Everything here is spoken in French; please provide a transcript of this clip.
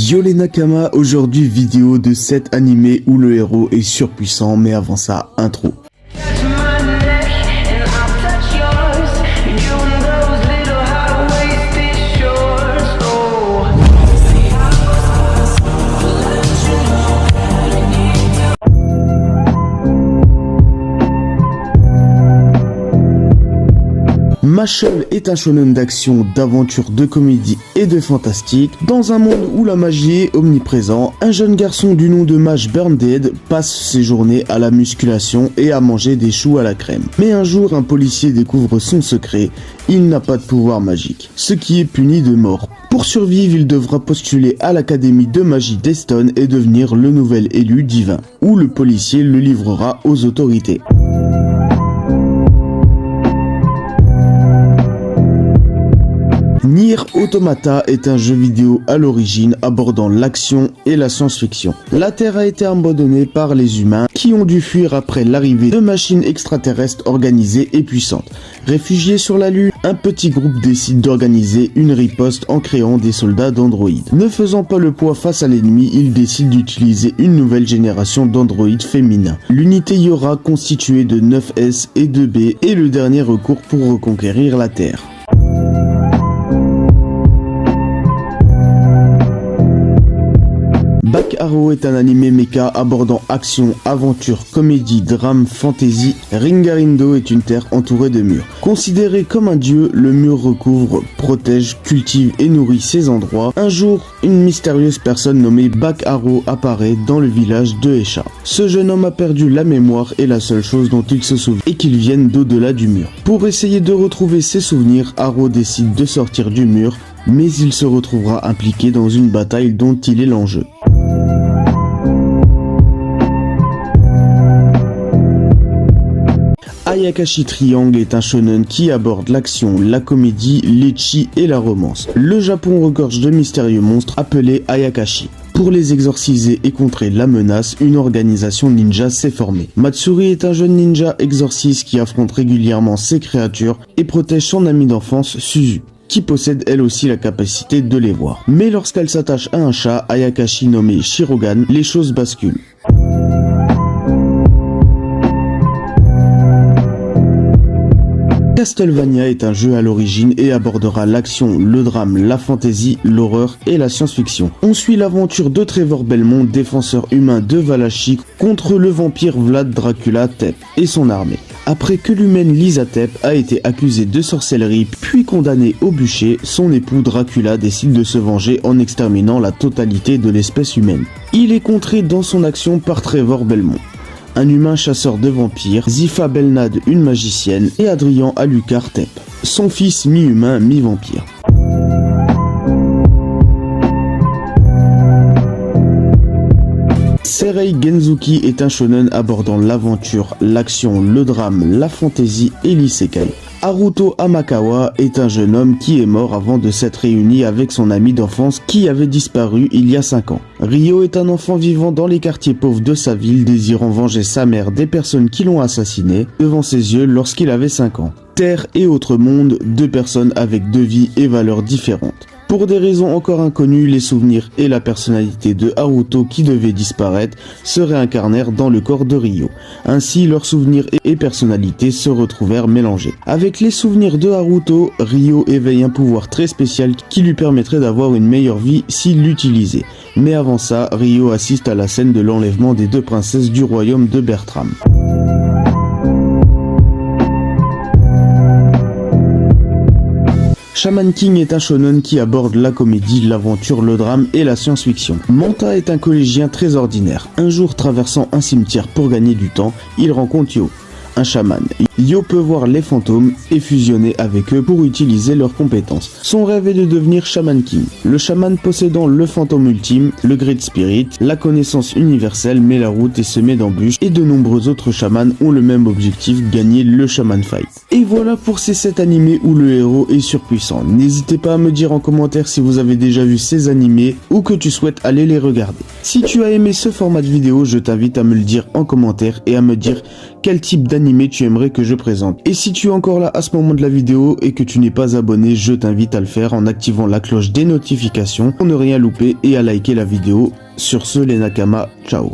Yo les Nakama, aujourd'hui vidéo de 7 animés où le héros est surpuissant, mais avant ça, intro. Mashle est un shonen d'action, d'aventure, de comédie et de fantastique. Dans un monde où la magie est omniprésent, un jeune garçon du nom de Mash Burndead passe ses journées à la musculation et à manger des choux à la crème. Mais un jour, un policier découvre son secret, il n'a pas de pouvoir magique, ce qui est puni de mort. Pour survivre, il devra postuler à l'académie de magie d'Eston et devenir le nouvel élu divin, où le policier le livrera aux autorités. Nier Automata est un jeu vidéo à l'origine abordant l'action et la science-fiction. La Terre a été abandonnée par les humains qui ont dû fuir après l'arrivée de machines extraterrestres organisées et puissantes. Réfugiés sur la Lune, un petit groupe décide d'organiser une riposte en créant des soldats d'androïdes. Ne faisant pas le poids face à l'ennemi, ils décident d'utiliser une nouvelle génération d'androïdes féminins. L'unité Yora constituée de 9 S et 2 B est le dernier recours pour reconquérir la Terre. Back Arrow est un animé mecha abordant action, aventure, comédie, drame, fantasy. Ringarindo est une terre entourée de murs. Considéré comme un dieu, le mur recouvre, protège, cultive et nourrit ces endroits. Un jour, une mystérieuse personne nommée Back Arrow apparaît dans le village de Esha. Ce jeune homme a perdu la mémoire et la seule chose dont il se souvient est qu'il vienne d'au-delà du mur. Pour essayer de retrouver ses souvenirs, Arrow décide de sortir du mur, mais il se retrouvera impliqué dans une bataille dont il est l'enjeu. Ayakashi Triangle est un shonen qui aborde l'action, la comédie, l'ecchi et la romance. Le Japon regorge de mystérieux monstres appelés Ayakashi. Pour les exorciser et contrer la menace, une organisation ninja s'est formée. Matsuri est un jeune ninja exorciste qui affronte régulièrement ces créatures et protège son amie d'enfance Suzu, qui possède elle aussi la capacité de les voir. Mais lorsqu'elle s'attache à un chat, Ayakashi nommé Shirogan, les choses basculent. Castlevania est un jeu à l'origine et abordera l'action, le drame, la fantasy, l'horreur et la science-fiction. On suit l'aventure de Trevor Belmont, défenseur humain de Valachie, contre le vampire Vlad Dracula Tep et son armée. Après que l'humaine Lisa Tep a été accusée de sorcellerie puis condamnée au bûcher, son époux Dracula décide de se venger en exterminant la totalité de l'espèce humaine. Il est contré dans son action par Trevor Belmont, un humain chasseur de vampires, Zifa Belnad, une magicienne, et Adrian Alucard Tep, son fils mi-humain, mi-vampire. Serei Genzuki est un shonen abordant l'aventure, l'action, le drame, la fantasy et l'isekai. Haruto Amakawa est un jeune homme qui est mort avant de s'être réuni avec son ami d'enfance qui avait disparu il y a 5 ans. Ryo est un enfant vivant dans les quartiers pauvres de sa ville, désirant venger sa mère des personnes qui l'ont assassiné devant ses yeux lorsqu'il avait 5 ans. Terre et autre monde, 2 personnes avec 2 vies et valeurs différentes. Pour des raisons encore inconnues, les souvenirs et la personnalité de Haruto qui devait disparaître se réincarnèrent dans le corps de Ryo. Ainsi, leurs souvenirs et personnalités se retrouvèrent mélangés. Avec les souvenirs de Haruto, Ryo éveille un pouvoir très spécial qui lui permettrait d'avoir une meilleure vie s'il l'utilisait. Mais avant ça, Ryo assiste à la scène de l'enlèvement des 2 princesses du royaume de Bertram. Shaman King est un shonen qui aborde la comédie, l'aventure, le drame et la science-fiction. Manta est un collégien très ordinaire. Un jour, traversant un cimetière pour gagner du temps, il rencontre Yo, un chaman. Yo peut voir les fantômes et fusionner avec eux pour utiliser leurs compétences. Son rêve est de devenir Shaman King. Le chaman possédant le fantôme ultime, le Great Spirit, la connaissance universelle, mais la route est semée d'embûches et de nombreux autres chamans ont le même objectif, gagner le Shaman Fight. Et voilà pour ces 7 animés où le héros est surpuissant. N'hésitez pas à me dire en commentaire si vous avez déjà vu ces animés ou que tu souhaites aller les regarder. Si tu as aimé ce format de vidéo, je t'invite à me le dire en commentaire et à me dire quel type d'animé animé tu aimerais que je présente. Et si tu es encore là à ce moment de la vidéo et que tu n'es pas abonné, je t'invite à le faire en activant la cloche des notifications pour ne rien louper et à liker la vidéo. Sur ce, les Nakama, ciao.